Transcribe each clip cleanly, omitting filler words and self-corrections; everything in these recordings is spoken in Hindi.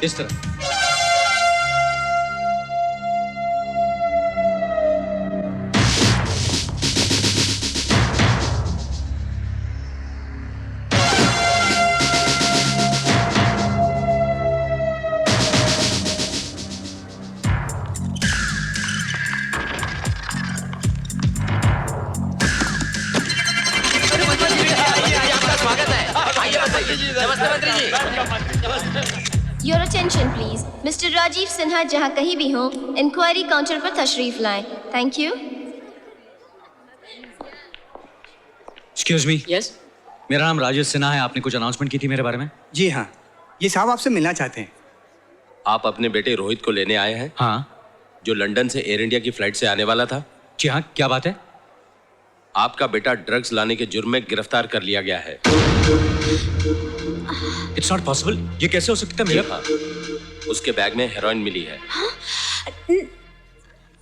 इस तरह। Your attention please. Mr. Rajiv Sinha जहां कहीं भी हो, इंक्वायरी काउंटर पर तशरीफ लाएं. Thank you. Excuse me. Yes. मेरा नाम राजेश सिन्हा है। आपने कुछ अनाउंसमेंट की थी मेरे बारे में? जी हाँ, ये साहब आपसे मिलना चाहते हैं। आप अपने बेटे रोहित को लेने आए हैं? हाँ। जो लंदन से एयर इंडिया की फ्लाइट से आने वाला था? जी हाँ, क्या बात है? आपका बेटा ड्रग्स लाने के जुर्म में गिरफ्तार कर लिया गया है। It's not possible. ये कैसे हो सकता है? मेरा उसके बैग में हेरोइन मिली है।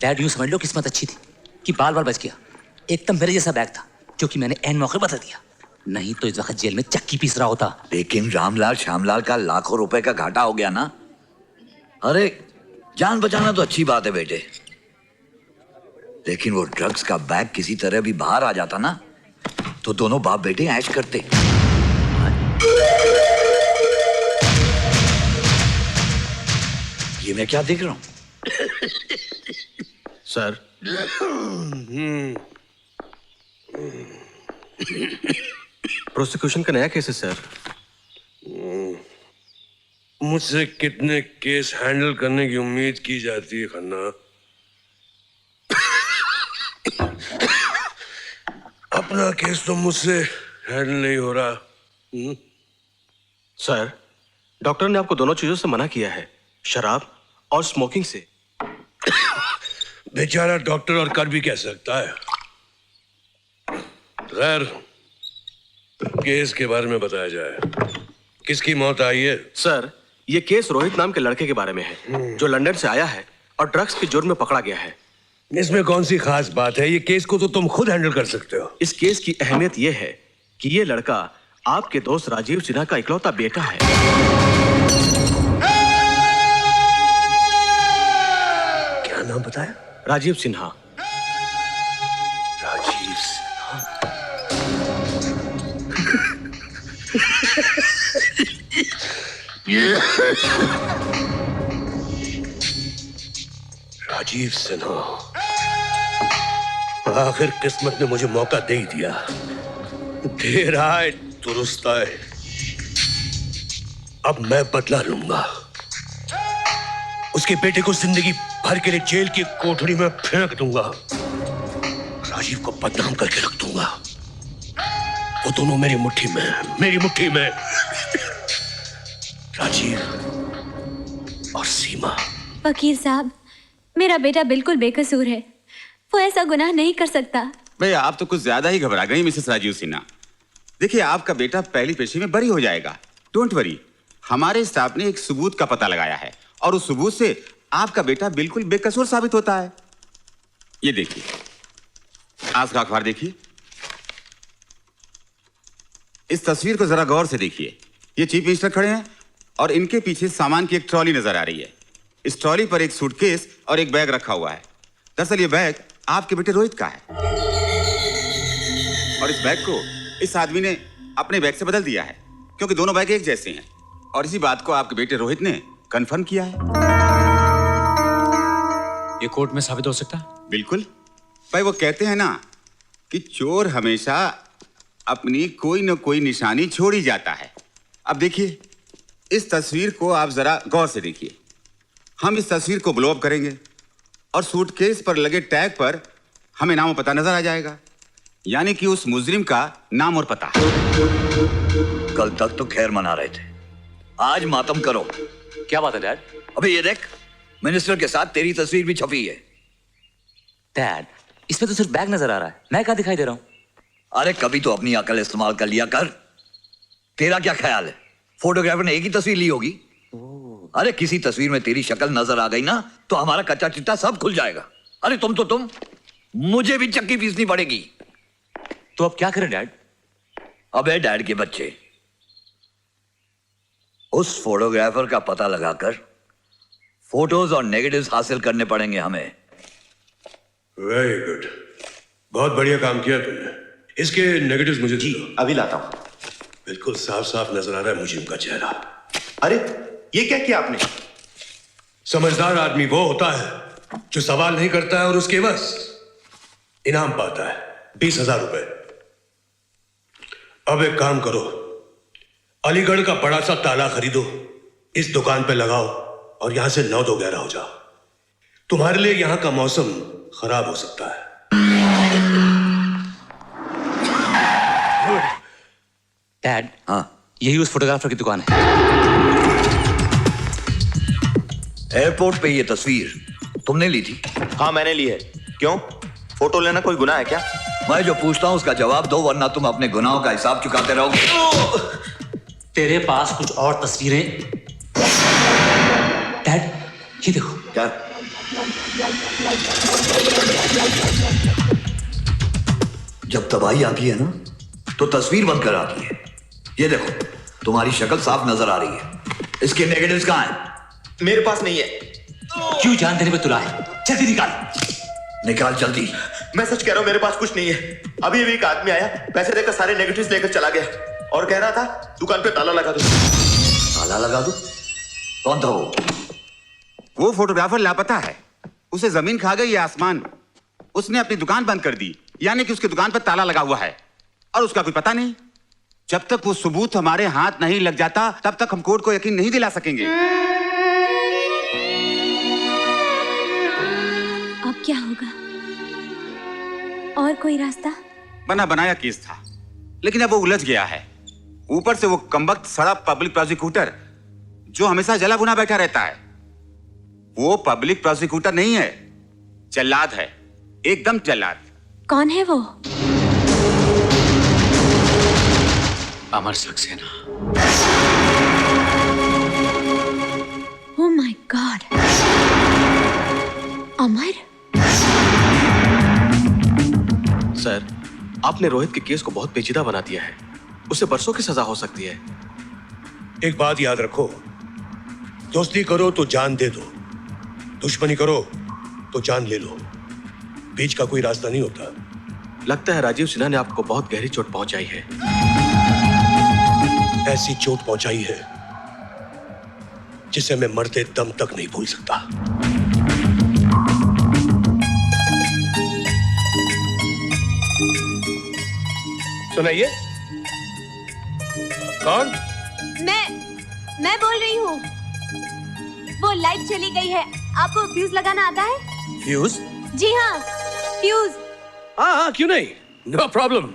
डैड, यूं समझ लो किस्मत अच्छी थी कि बाल बाल बच गया। एकदम मेरे जैसा बैग था जो कि मैंने एन मौके बता दिया, नहीं तो इस वक्त जेल में चक्की पीस रहा होता। लेकिन रामलाल श्यामलाल का लाखों रुपए का घाटा हो गया ना। अरे जान बचाना तो अच्छी बात है बेटे, लेकिन वो ड्रग्स का बैग किसी तरह भी बाहर आ जाता ना तो दोनों बाप बेटे ऐश करते। ये मैं क्या देख रहा हूं? सर, प्रोसिक्यूशन का नया केस है सर। मुझसे कितने केस हैंडल करने की उम्मीद की जाती है खन्ना? अपना केस तो मुझसे हैंडल नहीं हो रहा। सर, डॉक्टर ने आपको दोनों चीजों से मना किया है, शराब और स्मोकिंग से। बेचारा डॉक्टर और कर भी कह सकता है। खैर, केस के बारे में बताया जाए। किसकी मौत आई है? सर, ये केस रोहित नाम के लड़के के बारे में है जो लंदन से आया है और ड्रग्स के जुर्म में पकड़ा गया है। इसमें कौन सी खास बात है? ये केस को तो तुम खुद हैंडल कर सकते हो। इस केस की अहमियत यह है कि ये लड़का आपके दोस्त राजीव सिन्हा का इकलौता बेटा है। क्या नाम बताया? राजीव सिन्हा। राजीव सिन्हा। राजीव सिन्हा, आखिर किस्मत ने मुझे मौका दे ही दिया। देर आए दुरुस्त आए। अब मैं बदला लूंगा। उसके बेटे को जिंदगी भर के लिए जेल की कोठरी में फेंक दूंगा। राजीव को बदनाम करके रख दूंगा। वो दोनों मेरी मुट्ठी में, मेरी मुट्ठी में। राजीव और सीमा। वकील साहब, मेरा बेटा बिल्कुल बेकसूर है। वो ऐसा गुनाह नहीं कर सकता। भैया, आप तो कुछ ज्यादा ही घबरा गई मिसेस राजीव सिन्हा। देखिए, आपका बेटा पहली पेशी में बरी हो जाएगा। Don't worry. हमारे स्टाफ ने एक सबूत का पता लगाया है और उस सबूत से आपका बेटा बिल्कुल बेकसूर साबित होता है। ये देखिए, आज का अखबार देखिए। इस तस्वीर को जरा गौर से देखिए। ये चीफ मिनिस्टर खड़े हैं और इनके पीछे सामान की एक ट्रॉली नजर आ रही है। इस ट्रॉली पर एक सूटकेस और एक बैग रखा हुआ है। दरअसल ये बैग आपके बेटे रोहित का है और इस बैग को इस आदमी ने अपने बैग से बदल दिया है क्योंकि दोनों बैग एक जैसे हैं और इसी बात को आपके बेटे रोहित ने कंफर्म किया है। ये कोर्ट में साबित हो सकता है? बिल्कुल भाई, वो कहते हैं ना कि चोर हमेशा अपनी कोई न कोई निशानी छोड़ ही जाता है। अब देखिए, इस तस्वीर को आप जरा गौर से देखिए। हम इस तस्वीर को ब्लो अप करेंगे और सूटकेस पर लगे टैग पर हमें नाम और पता नजर आ जाएगा, यानी कि उस मुजरिम का नाम और पता। कल तक तो खैर मना रहे थे, आज मातम करो। क्या बात है डैड? अबे ये देख, मिनिस्टर के साथ तेरी तस्वीर भी छपी है। डैड, इसमें तो सिर्फ बैग नजर आ रहा है, मैं क्या दिखाई दे रहा हूँ? अरे कभी तो अपनी अकल इस्तेमाल कर लिया कर। तेरा क्या ख्याल है, फोटोग्राफर ने एक ही तस्वीर ली होगी? अरे किसी तस्वीर में तेरी शक्ल नजर आ गई ना तो हमारा कच्चा चिट्टा सब खुल जाएगा। अरे तुम मुझे भी चक्की पीसनी पड़ेगी। तो अब क्या करें डैड? अबे डैड के बच्चे, उस फोटोग्राफर का पता लगाकर फोटोज और नेगेटिव्स हासिल करने पड़ेंगे हमें। वेरी गुड, बहुत बढ़िया काम किया तुमने। इसके नेगेटिव्स मुझे जी अभी लाता हूं। बिल्कुल साफ साफ नजर आ रहा है मुझे उनका चेहरा। अरे ये क्या किया आपने? समझदार आदमी वो होता है जो सवाल नहीं करता है और उसके बस इनाम पाता है 20,000 रुपए। अब एक काम करो, अलीगढ़ का बड़ा सा ताला खरीदो, इस दुकान पे लगाओ और यहां से 9-2-11 हो जाओ। तुम्हारे लिए यहां का मौसम खराब हो सकता है। डैड, हाँ, यही उस फोटोग्राफर की दुकान है। एयरपोर्ट पे ये तस्वीर तुमने ली थी? हाँ मैंने ली है। क्यों, फोटो लेना कोई गुनाह है क्या? मैं जो पूछता हूं उसका जवाब दो, वरना तुम अपने गुनाहों का हिसाब चुकाते रहोगे। तेरे पास कुछ और तस्वीरें। डैड, ये देखो। क्या? जब तबाही आती है ना तो तस्वीर बनकर आती है। ये देखो, तुम्हारी शक्ल साफ नजर आ रही है। इसके नेगेटिव्स कहां हैं? मेरे पास नहीं है। क्यों जान देने में तुला है? जल्दी निकाल। निकाल जल्दी। मैं सच कह रहा हूं, मेरे पास कुछ नहीं है। अभी अभी एक आदमी आया, पैसे देकर सारे नेगेटिव्स लेकर चला गया और कह रहा था दुकान पे ताला लगा दो। ताला लगा दो? कौन था वो? वो फोटोग्राफर लापता है। उसे जमीन खा गई या आसमान। उसने अपनी दुकान बंद कर दी, यानी कि उसकी दुकान पर ताला लगा हुआ है और उसका कोई पता नहीं। जब तक वो सबूत हमारे हाथ नहीं लग जाता तब तक हम कोर्ट को यकीन नहीं दिला सकेंगे। अब क्या होगा? और कोई रास्ता? बना बनाया केस था, लेकिन अब वो उलझ गया है। ऊपर से वो कमबख्त सड़ा पब्लिक प्रोसिक्यूटर जो हमेशा जला बुना बैठा रहता है। वो पब्लिक प्रोसिक्यूटर नहीं है, जल्लाद है, एकदम जल्लाद। कौन है वो? Amar Saxena. Oh my god, Amar? Sir, आपने रोहित के केस को बहुत पेचीदा बना दिया है। उसे बरसों की सजा हो सकती है। एक बात याद रखो, दोस्ती करो तो जान दे दो, दुश्मनी करो तो जान ले लो। बीच का कोई रास्ता नहीं होता। लगता है राजीव सिन्हा ने आपको बहुत गहरी चोट पहुंचाई है। ऐसी चोट पहुंचाई है जिसे मैं मरते दम तक नहीं भूल सकता। सुनाइए। कौन? मैं बोल रही हूँ। वो लाइट चली गई है, आपको फ्यूज लगाना आता है? फ्यूज? जी हाँ, फ्यूज। हाँ, क्यों नहीं, नो प्रॉब्लम।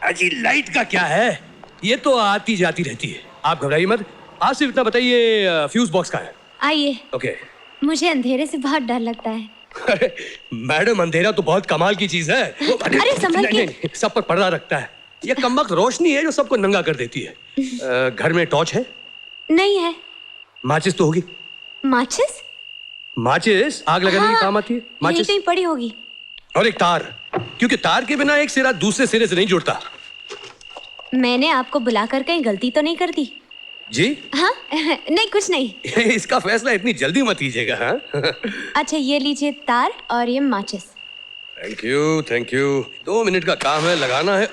अजी लाइट का क्या है, ये तो आती जाती रहती है, आप घबराइए मत। आप सिर्फ इतना बताइए फ्यूज बॉक्स का है। आइए। ओके। मुझे अंधेरे से बहुत डर लगता है। अरे मैडम, अंधेरा तो बहुत कमाल की चीज है। अरे संभल के। नहीं, सब पर पर्दा रखता है। ये कमबख्त रोशनी है जो सबको नंगा कर देती है। घर में टॉर्च है? नहीं है। माचिस तो होगी? माचिस? माचिस आग लगाने के काम आती है। माचिस कहीं पड़ी होगी। और एक तार, क्योंकि तार के बिना एक सिरा दूसरे सिरे से नहीं जुड़ता। मैंने आपको बुलाकर कहीं गलती तो नहीं कर दी? जी? हाँ नहीं, कुछ नहीं। इसका फैसला इतनी जल्दी मत लीजिएगा। हाँ? अच्छा, ये लीजिए तार और ये माचिस। Thank you, thank you. 2 minute का काम है, लगाना है।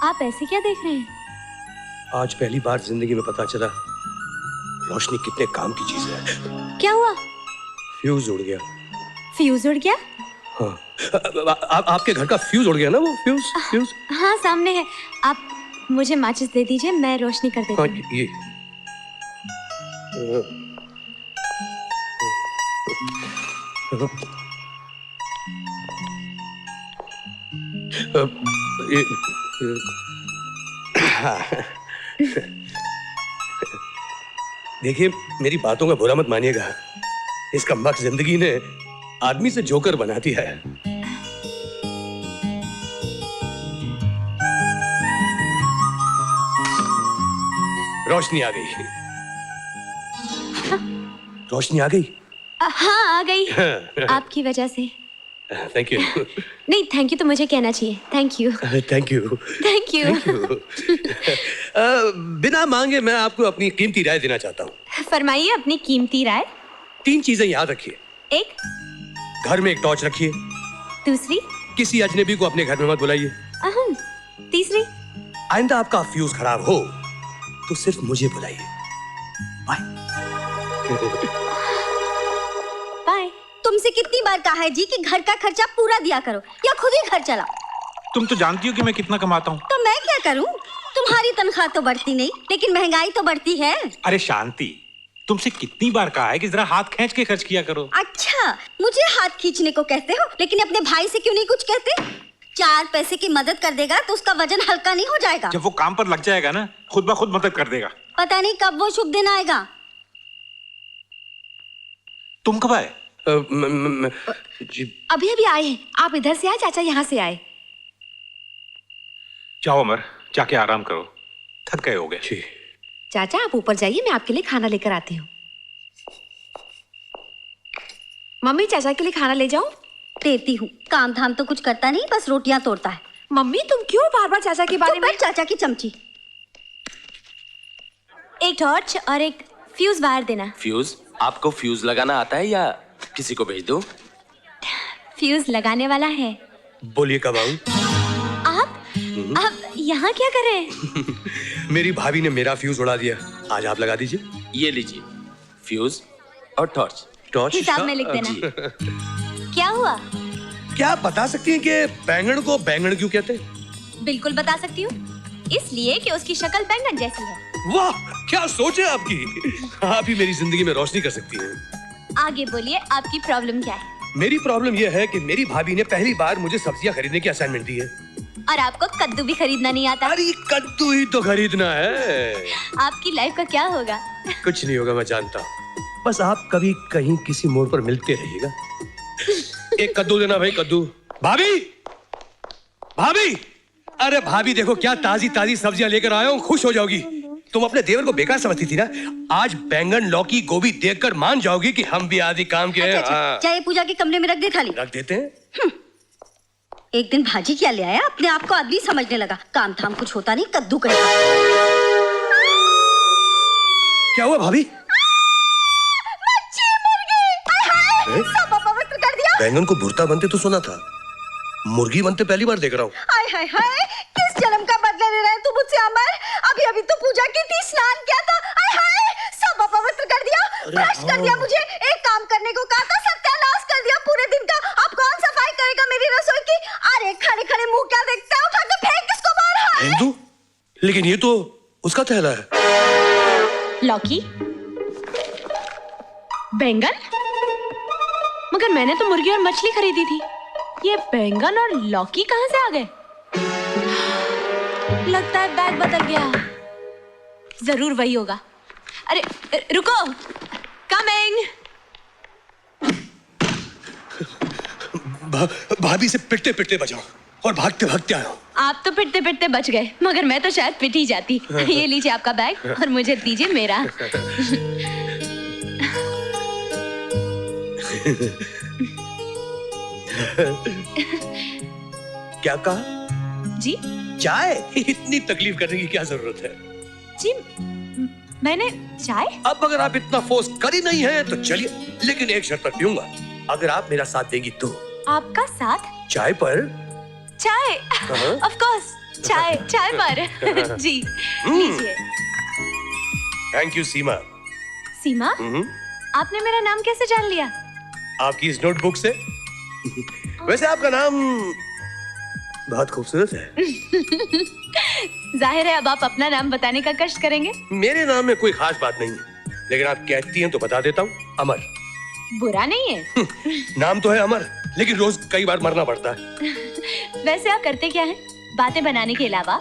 आप ऐसे क्या देख रहे हैं? आज पहली बार जिंदगी में पता चला रोशनी कितने काम की चीज है। क्या हुआ? फ्यूज उड़ गया। फ्यूज उड़ गया? हाँ, आपके घर का फ्यूज उड़ गया ना? वो फ्यूज हाँ, सामने है। आप मुझे माचिस दे दीजिए, मैं रोशनी कर देती हूँ। ये देखिए, मेरी बातों का बुरा मत मानिएगा। इस कमबख्त जिंदगी ने आदमी से जोकर बना दिया है। रोशनी आ गई। रोशनी आ गई। हाँ आ गई आपकी वजह से। Thank you. नहीं थैंक यू तो मुझे कहना चाहिए। Thank you. Thank you. Thank you. बिना मांगे मैं आपको अपनी कीमती राय देना चाहता हूँ। फरमाइए अपनी कीमती राय। 3 चीजें याद रखिए। एक, घर में एक टॉर्च रखिए। दूसरी, किसी अजनबी को अपने घर में मत बुलाइए। तीसरी, आइंदा आपका फ्यूज खराब हो तो सिर्फ मुझे बुलाइए। बाय। बाय। तुमसे कितनी बार कहा है जी कि घर का खर्चा पूरा दिया करो या खुद ही घर चलाओ। तुम तो जानती हो कि मैं कितना कमाता हूँ। तो मैं क्या करूँ? तुम्हारी तनख्वाह तो बढ़ती नहीं लेकिन महंगाई तो बढ़ती है। अरे शांति, तुमसे कितनी बार कहा है कि जरा हाथ खींच के खर्च किया करो। अच्छा, मुझे हाथ खींचने को कहते हो लेकिन अपने भाई से क्यों नहीं कुछ कहते? 4 पैसे की मदद कर देगा तो उसका वजन हल्का नहीं हो जाएगा। जब वो काम पर लग जाएगा ना, खुद ब खुद मदद कर देगा। पता नहीं कब वो शुभ दिन आएगा। तुम कब आए? अभी अभी आए हैं। आप इधर से आए, चाचा यहाँ से आए। जाओ अमर, जाके आराम करो, थक गए होगे। चाचा आप ऊपर जाइए, मैं आपके लिए खाना लेकर आती हूँ। मम्मी चाचा के लिए खाना ले जाऊं? देती हूँ। काम धाम तो कुछ करता नहीं, बस रोटियां तोड़ता है। मम्मी तुम क्यों बार बार चाचा के बारे में? चाचा की चमची। एक टॉर्च और एक फ्यूज वायर देना। फ्यूज? आपको फ्यूज लगाना आता है या किसी को भेज दूं? फ्यूज लगाने वाला है। बोलिए कब आऊं? आप यहाँ क्या कर रहे हैं? मेरी भाभी ने मेरा फ्यूज उड़ा दिया, आज आप लगा दीजिए। ये लीजिए फ्यूज और टॉर्च। टॉर्च हिसाब में लिख देना। क्या हुआ? क्या आप बता सकती हैं कि बैंगन को बैंगन क्यों कहते हैं? बिल्कुल बता सकती हूँ, इसलिए कि उसकी शक्ल बैंगन जैसी है। वाह, क्या सोच है आपकी। आप ही मेरी जिंदगी में रोशनी कर सकती हैं। आगे बोलिए, आपकी प्रॉब्लम क्या है? मेरी प्रॉब्लम यह है कि मेरी भाभी ने पहली बार मुझे सब्जियां खरीदने की असाइनमेंट दी है। और आपको कद्दू भी खरीदना नहीं आता? अरे कद्दू ही तो खरीदना है। आपकी लाइफ का क्या होगा? कुछ नहीं होगा, मैं जानता हूँ। बस आप कभी कहीं किसी मोड़ पर मिलते रहिएगा। एक कद्दू देना भाई, कद्दू। भाभी, भाभी, अरे भाभी देखो क्या ताजी ताजी सब्जियां लेकर आया हूँ, खुश हो जाओगी। तुम अपने देवर को बेकार समझती थी ना, आज बैंगन लौकी गोभी देखकर मान जाओगी कि हम भी आदि काम के हैं। अच्छा, चाहे पूजा के कमरे में रख दे थाली। रख देते हैं। एक दिन भाजी क्या ले आया, अपने आप को आदमी समझने लगा। काम धाम कुछ होता नहीं, कद्दू करेगा। क्या हुआ भाभी? कर दिया। बैंगन को भुर्ता बनते तो सुना था, मुर्गी बनते पहली बार देख रहा हूँ। हाय हाय हाय, किस जन्म का बदला ले रहा है तू मुझसे अमर? अभी अभी तो पूजा की थी, स्नान किया था। हाय हाय, सब अपवित्र कर दिया, भ्रष्ट कर दिया मुझे। एक काम करने को कहा था, सत्यानाश कर दिया पूरे दिन का। अब कौन सफाई करेगा मेरी रसोई की? अरे खड़े खड़े मुंह क्या देखता है, उठा के फेंक इसको बाहर। हिंदू? लेकिन ये तो उसका थैला है। लौकी, बैंगन, मगर मैंने तो मुर्गी और मछली खरीदी थी। ये बैंगन और लौकी कहाँ से आ गए? लगता है बैग बदल गया। जरूर वही होगा। अरे रुको, कमिंग। भाभी से पिटते पिटते बचाओ और भागते भागते आया हूँ। आप तो पिटते पिटते बच गए, मगर मैं तो शायद पिट ही जाती। ये लीजिए आपका बैग और मुझे दीजिए मेरा। क्या कहा? जी चाय? इतनी तकलीफ करने की क्या जरूरत है? जी मैंने चाय। अब अगर आप इतना फोर्स कर ही नहीं है तो चलिए, लेकिन एक शर्त पर पीऊंगा, अगर आप मेरा साथ देंगी तो। आपका साथ? चाय पर? चाय, ऑफ कोर्स, चाय चाय पर। जी लीजिए। थैंक यू सीमा। सीमा? आपने मेरा नाम कैसे जान लिया? आपकी इस नोटबुक से। वैसे आपका नाम बहुत खूबसूरत है। जाहिर है अब आप अपना नाम बताने का कष्ट करेंगे। मेरे नाम में कोई खास बात नहीं है, लेकिन आप कहती हैं तो बता देता हूँ, अमर। बुरा नहीं है। नाम तो है अमर, लेकिन रोज कई बार मरना पड़ता है। वैसे आप करते क्या हैं बातें बनाने के अलावा?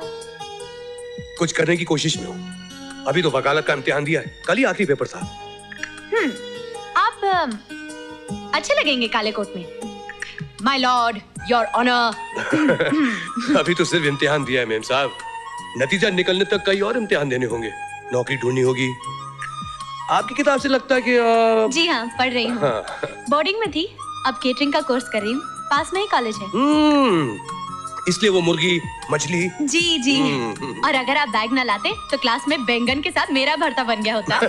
कुछ करने की कोशिश में हूँ। अभी तो वकालत का इम्तिहान दिया है, कल ही आखिरी पेपर था। आप अच्छे लगेंगे काले कोट में। My lord, your honour. अभी तो सिर्फ इम्तिहान दिया है मेम साहब, नतीजा निकलने तक कई और इम्तिहान देने होंगे, नौकरी ढूंढनी होगी। आपकी किताब से लगता है कि जी हाँ, पढ़ रही हूँ। बोर्डिंग में थी, अब केटरिंग का कोर्स कर रही हूँ। पास में ही कॉलेज है। इसलिए वो मुर्गी मछली। जी जी। और अगर आप बैग ना लाते तो क्लास में बैंगन के साथ मेरा भरता बन गया होता।